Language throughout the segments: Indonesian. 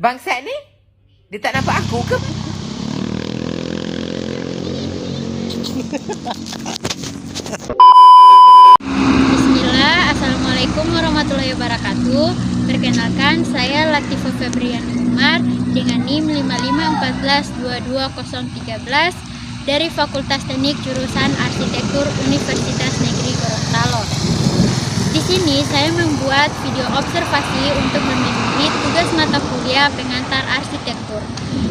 Bangsat ni, dia tak nampak aku ke? Bismillah, Assalamualaikum warahmatullahi wabarakatuh. Perkenalkan, saya Latifah Febrian Umar dengan NIM 551422013 dari Fakultas Teknik Jurusan Arsitektur Universitas Negeri Gorontalo. Di sini saya membuat video observasi untuk memenuhi tugas mata kuliah pengantar arsitektur,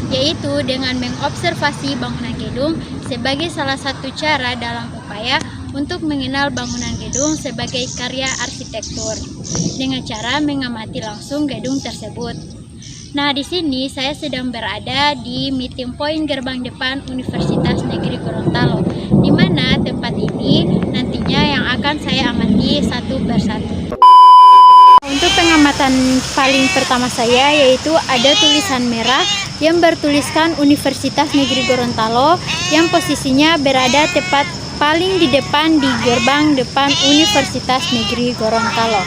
yaitu dengan mengobservasi bangunan gedung sebagai salah satu cara dalam upaya untuk mengenal bangunan gedung sebagai karya arsitektur dengan cara mengamati langsung gedung tersebut. Nah, di sini saya sedang berada di meeting point gerbang depan Universitas Negeri Gorontalo, di mana tempat ini nantinya yang akan saya amati satu persatu. Untuk pengamatan paling pertama saya yaitu ada tulisan merah yang bertuliskan Universitas Negeri Gorontalo yang posisinya berada tepat paling di depan di gerbang depan Universitas Negeri Gorontalo.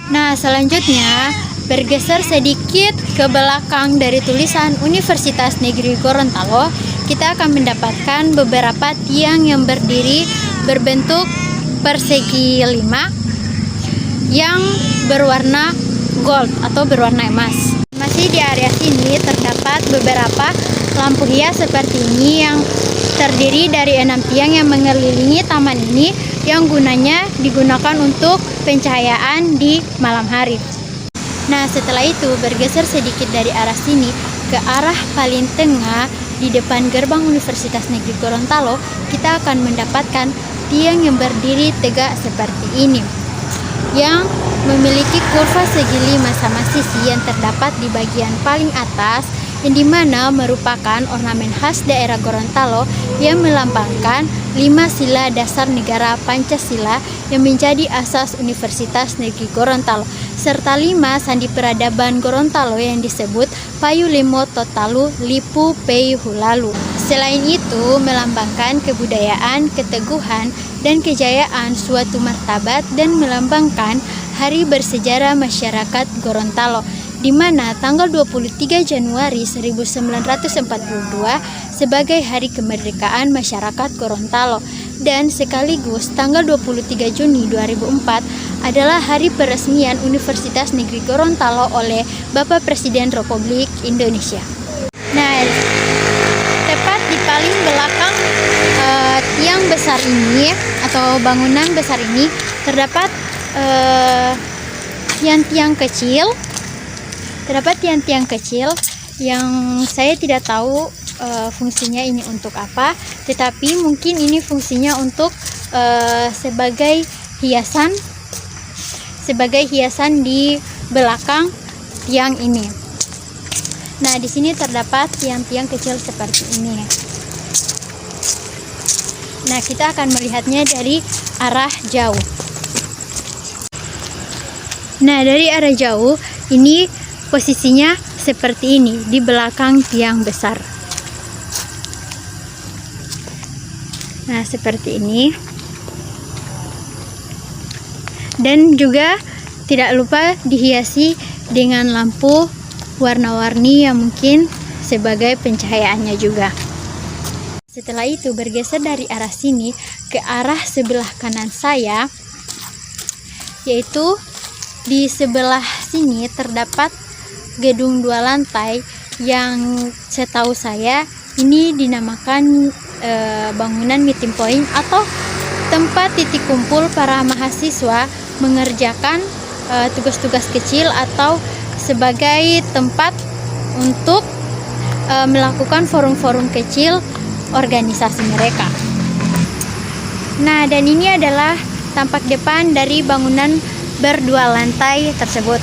Nah, selanjutnya bergeser sedikit ke belakang dari tulisan Universitas Negeri Gorontalo, kita akan mendapatkan beberapa tiang yang berdiri berbentuk persegi 5 yang berwarna gold atau berwarna emas. Masih di area sini terdapat beberapa lampu hias seperti ini yang terdiri dari 6 tiang yang mengelilingi taman ini yang gunanya digunakan untuk pencahayaan di malam hari. Nah, setelah itu bergeser sedikit dari arah sini ke arah paling tengah di depan gerbang Universitas Negeri Gorontalo, kita akan mendapatkan tiang yang berdiri tegak seperti ini yang memiliki kurva segi 5 sama sisi yang terdapat di bagian paling atas, yang dimana merupakan ornamen khas daerah Gorontalo yang melambangkan 5 sila dasar negara Pancasila yang menjadi asas Universitas Negeri Gorontalo, serta 5 sandi peradaban Gorontalo yang disebut Payu Limo Totalu Lipu Pei Hulalu. Selain itu melambangkan kebudayaan, keteguhan, dan kejayaan suatu martabat dan melambangkan hari bersejarah masyarakat Gorontalo, di mana tanggal 23 Januari 1942 sebagai Hari Kemerdekaan Masyarakat Gorontalo dan sekaligus tanggal 23 Juni 2004 adalah hari peresmian Universitas Negeri Gorontalo oleh Bapak Presiden Republik Indonesia. Nah, tepat di paling belakang tiang besar ini atau bangunan besar ini terdapat tiang-tiang kecil. Terdapat tiang-tiang kecil yang saya tidak tahu fungsinya ini untuk apa, tetapi mungkin ini fungsinya untuk sebagai hiasan di belakang tiang ini. Nah, di sini terdapat tiang-tiang kecil seperti ini. Nah, kita akan melihatnya dari arah jauh. Nah, dari arah jauh ini posisinya seperti ini di belakang tiang besar. Nah, seperti ini. Dan juga tidak lupa dihiasi dengan lampu warna-warni yang mungkin sebagai pencahayaannya juga. Setelah itu bergeser dari arah sini ke arah sebelah kanan saya, yaitu di sebelah sini terdapat gedung 2 lantai yang setahu saya ini dinamakan bangunan meeting point atau tempat titik kumpul para mahasiswa mengerjakan tugas-tugas kecil atau sebagai tempat untuk melakukan forum-forum kecil organisasi mereka. Nah, dan ini adalah tampak depan dari bangunan berdua lantai tersebut.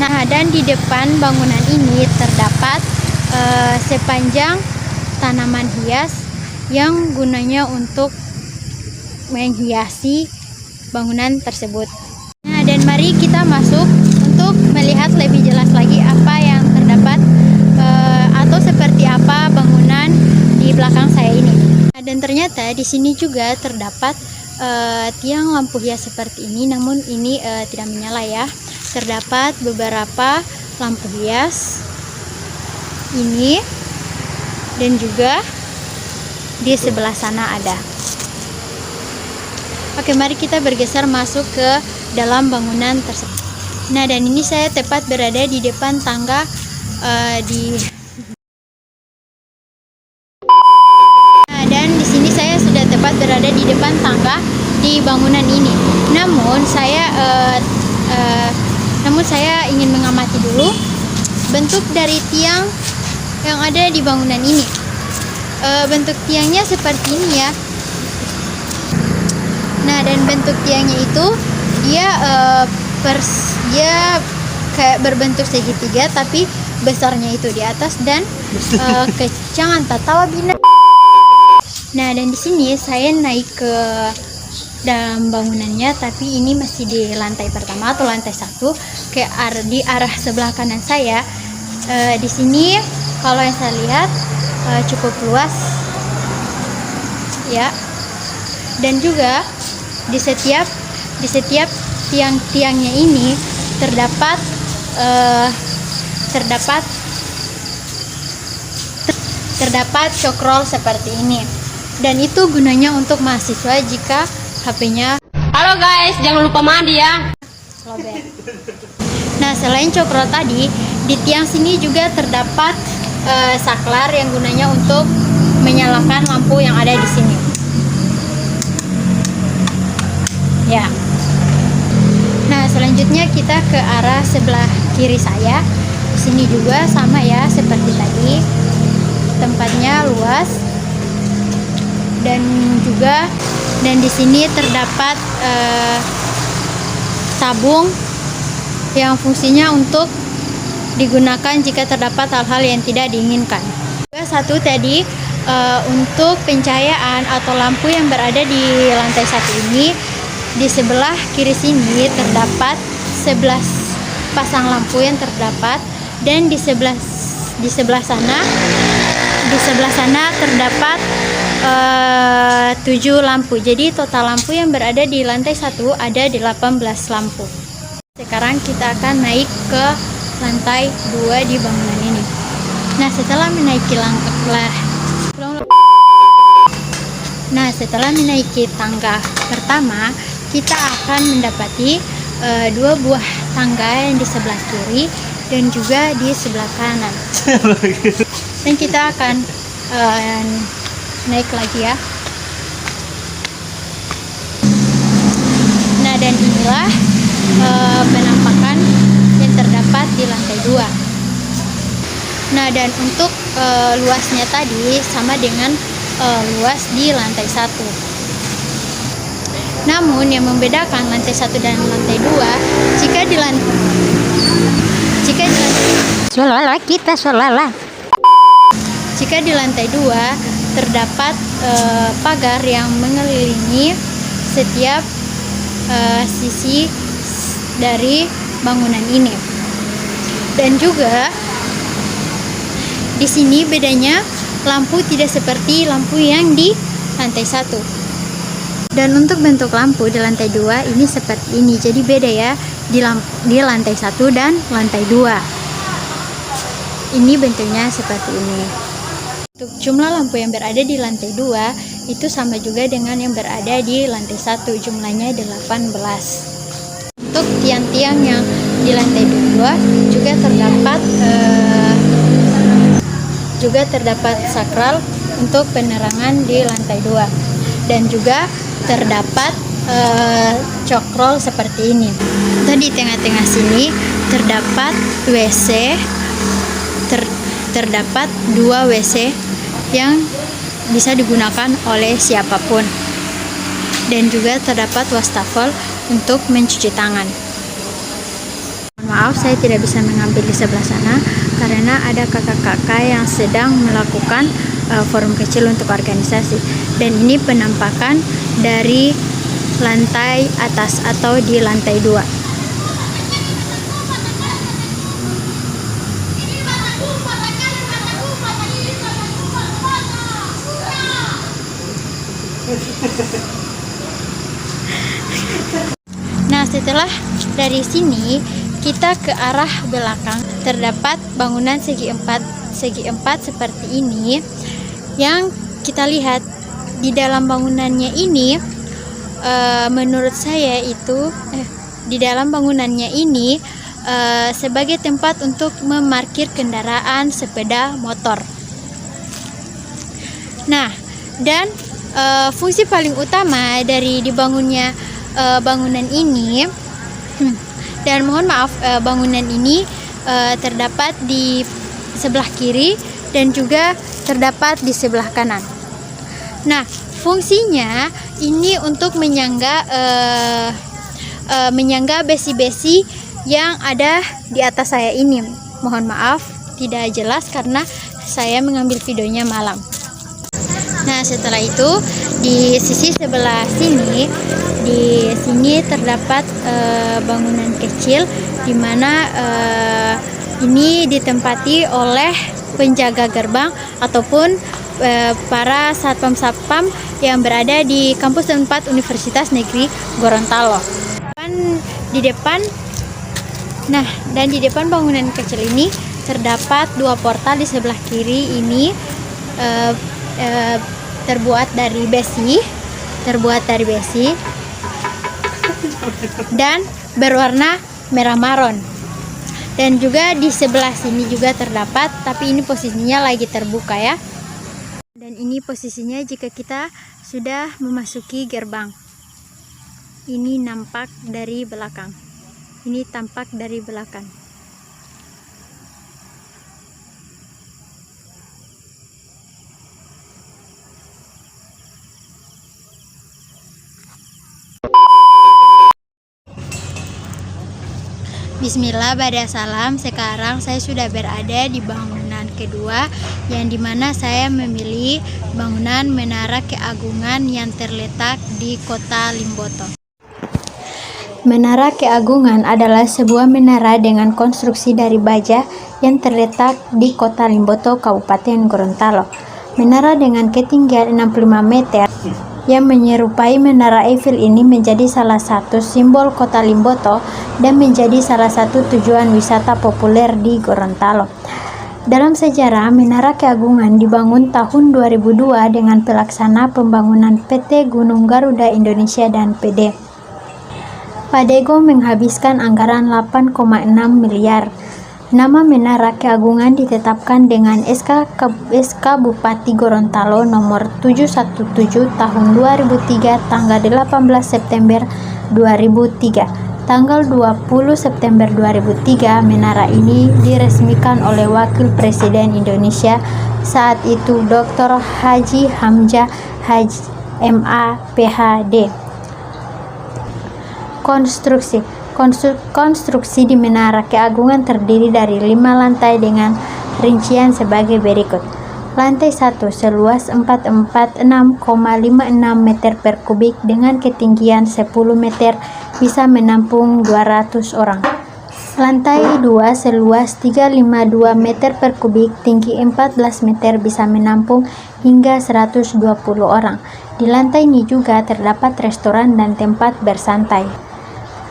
Nah, dan di depan bangunan ini terdapat sepanjang tanaman hias yang gunanya untuk menghiasi bangunan tersebut. Nah, dan mari kita masuk untuk melihat lebih jelas lagi apa yang terdapat atau seperti apa bangunan di belakang saya ini. Nah, dan ternyata di sini juga terdapat tiang lampu hias seperti ini, namun ini tidak menyala ya. terdapat beberapa lampu hias ini, dan juga di sebelah sana ada. Oke, mari kita bergeser masuk ke dalam bangunan tersebut. Nah, dan ini saya tepat berada di depan tangga dan di sini saya sudah tepat berada di depan tangga di bangunan ini. Namun saya ingin mengamati dulu bentuk dari tiang yang ada di bangunan ini. Bentuk tiangnya seperti ini ya. Nah, dan bentuk tiangnya itu dia kayak berbentuk segitiga, tapi besarnya itu di atas dan jangan tertawa bina. Nah, dan di sini saya naik ke dalam bangunannya, tapi ini masih di lantai pertama atau lantai 1, di arah sebelah kanan saya. Di sini kalau yang saya lihat cukup luas ya, dan juga di setiap tiang-tiangnya ini terdapat cokrol seperti ini, dan itu gunanya untuk mahasiswa jika HP-nya. Halo guys, jangan lupa mandi ya. Lobet. Nah, selain cokrol tadi, di tiang sini juga terdapat saklar yang gunanya untuk menyalakan lampu yang ada di sini. Ya. Nah, selanjutnya kita ke arah sebelah kiri saya. Di sini juga sama ya seperti tadi. Tempatnya luas. Dan di sini terdapat tabung yang fungsinya untuk digunakan jika terdapat hal-hal yang tidak diinginkan. Satu tadi untuk pencahayaan atau lampu yang berada di lantai 1 ini, di sebelah kiri sini terdapat 11 pasang lampu yang terdapat, dan di sebelah sana terdapat 7 lampu. Jadi total lampu yang berada di lantai 1 ada 18 lampu. Sekarang kita akan naik ke lantai 2 di bangunan ini. Nah, setelah menaiki tangga pertama, kita akan mendapati 2 buah tangga yang di sebelah kiri dan juga di sebelah kanan. Dan kita akan naik lagi ya. Nah, dan inilah penampakan yang terdapat di lantai 2. Nah, dan untuk luasnya tadi sama dengan luas di lantai 1. Namun yang membedakan lantai 1 dan lantai 2, jika di lantai lantai 2 terdapat pagar yang mengelilingi setiap sisi dari bangunan ini. Dan juga di sini bedanya lampu tidak seperti lampu yang di lantai 1. Dan untuk bentuk lampu di lantai 2 ini seperti ini. Jadi beda ya di lantai 1 dan lantai 2. Ini bentuknya seperti ini. Untuk jumlah lampu yang berada di lantai 2 itu sama juga dengan yang berada di lantai 1, jumlahnya 18. Untuk tiang-tiang yang di lantai 2 juga terdapat sakral untuk penerangan di lantai 2, dan juga terdapat cokrol seperti ini. Dan di tengah-tengah sini terdapat WC, terdapat 2 WC yang bisa digunakan oleh siapapun, dan juga terdapat wastafel untuk mencuci tangan. Maaf, saya tidak bisa mengambil di sebelah sana karena ada kakak-kakak yang sedang melakukan forum kecil untuk organisasi, dan ini penampakan dari lantai atas atau di lantai 2. Nah, setelah dari sini kita ke arah belakang terdapat bangunan segi empat seperti ini yang kita lihat di dalam bangunannya ini. Menurut saya itu di dalam bangunannya ini sebagai tempat untuk memarkir kendaraan sepeda motor. Nah, dan fungsi paling utama dari dibangunnya bangunan ini, dan mohon maaf, bangunan ini terdapat di sebelah kiri dan juga terdapat di sebelah kanan. Nah, fungsinya ini untuk menyangga besi-besi yang ada di atas saya ini. Mohon maaf tidak jelas karena saya mengambil videonya malam. Nah, setelah itu di sisi sebelah sini, di sini terdapat bangunan kecil di mana ini ditempati oleh penjaga gerbang ataupun para satpam-satpam yang berada di kampus 4 Universitas Negeri Gorontalo. Di depan, nah, dan di depan bangunan kecil ini terdapat dua portal. Di sebelah kiri ini terbuat dari besi dan berwarna merah maron. Dan juga di sebelah sini juga terdapat, tapi ini posisinya lagi terbuka ya. Dan ini posisinya jika kita sudah memasuki gerbang. Ini nampak dari belakang. Ini tampak dari belakang. Bismillah, bada salam. Sekarang saya sudah berada di bangunan kedua, yang dimana saya memilih bangunan Menara Keagungan yang terletak di Kota Limboto. Menara Keagungan adalah sebuah menara dengan konstruksi dari baja yang terletak di Kota Limboto, Kabupaten Gorontalo. Menara dengan ketinggian 65 meter yang menyerupai Menara Eiffel ini menjadi salah satu simbol Kota Limboto dan menjadi salah satu tujuan wisata populer di Gorontalo. Dalam sejarah, Menara Keagungan dibangun tahun 2002 dengan pelaksana pembangunan PT Gunung Garuda Indonesia dan PD. Padego menghabiskan anggaran 8,6 miliar. Nama Menara Keagungan ditetapkan dengan SK Bupati Gorontalo nomor 717 tahun 2003 tanggal 18 September 2003. Tanggal 20 September 2003, menara ini diresmikan oleh Wakil Presiden Indonesia saat itu Dr. Haji Hamzah Haji MA PhD. Konstruksi di Menara Keagungan terdiri dari 5 lantai dengan rincian sebagai berikut. Lantai 1 seluas 446,56 meter per kubik dengan ketinggian 10 meter bisa menampung 200 orang. Lantai 2 seluas 352 meter per kubik, tinggi 14 meter bisa menampung hingga 120 orang. Di lantai ini juga terdapat restoran dan tempat bersantai.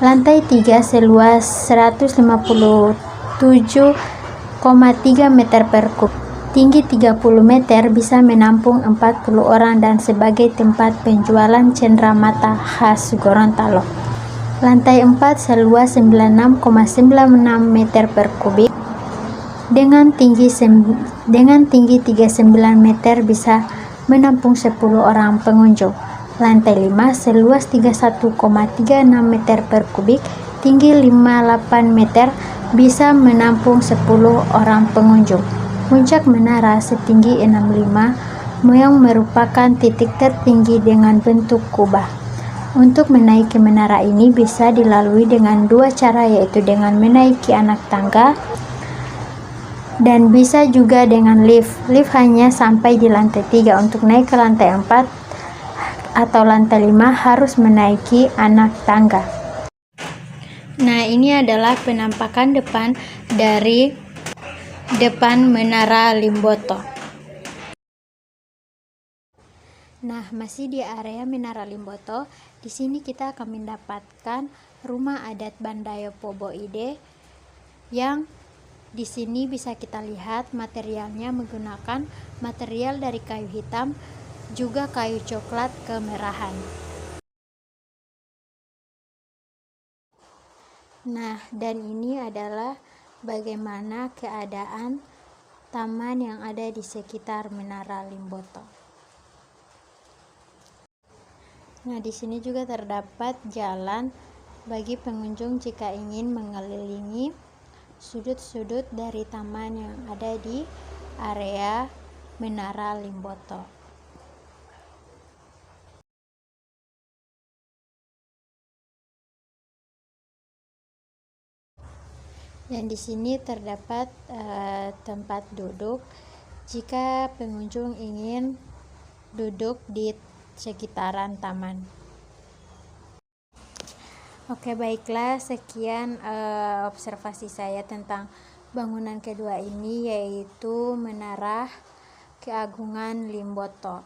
Lantai 3 seluas 157,3 meter per kubik, tinggi 30 meter bisa menampung 40 orang dan sebagai tempat penjualan cenderamata khas Gorontalo. Lantai 4 seluas 96,96 meter per kubik dengan tinggi 39 meter bisa menampung 10 orang pengunjung. Lantai 5 seluas 31,36 meter per kubik, tinggi 58 meter bisa menampung 10 orang pengunjung. Puncak menara setinggi 65 yang merupakan titik tertinggi dengan bentuk kubah. Untuk menaiki menara ini bisa dilalui dengan dua cara, yaitu dengan menaiki anak tangga dan bisa juga dengan lift. Lift hanya sampai di lantai 3. Untuk naik ke lantai 4 atau lantai 5 harus menaiki anak tangga. Nah, ini adalah penampakan depan dari depan Menara Limboto. Nah, masih di area Menara Limboto, di sini kita akan mendapatkan rumah adat Bandayo Pobo Ide yang di sini bisa kita lihat materialnya menggunakan material dari kayu hitam juga kayu coklat kemerahan. Nah, dan ini adalah bagaimana keadaan taman yang ada di sekitar Menara Limboto. Nah, di sini juga terdapat jalan bagi pengunjung jika ingin mengelilingi sudut-sudut dari taman yang ada di area Menara Limboto. Dan di sini terdapat tempat duduk jika pengunjung ingin duduk di sekitaran taman. Oke, baiklah, sekian observasi saya tentang bangunan kedua ini, yaitu Menara Keagungan Limboto.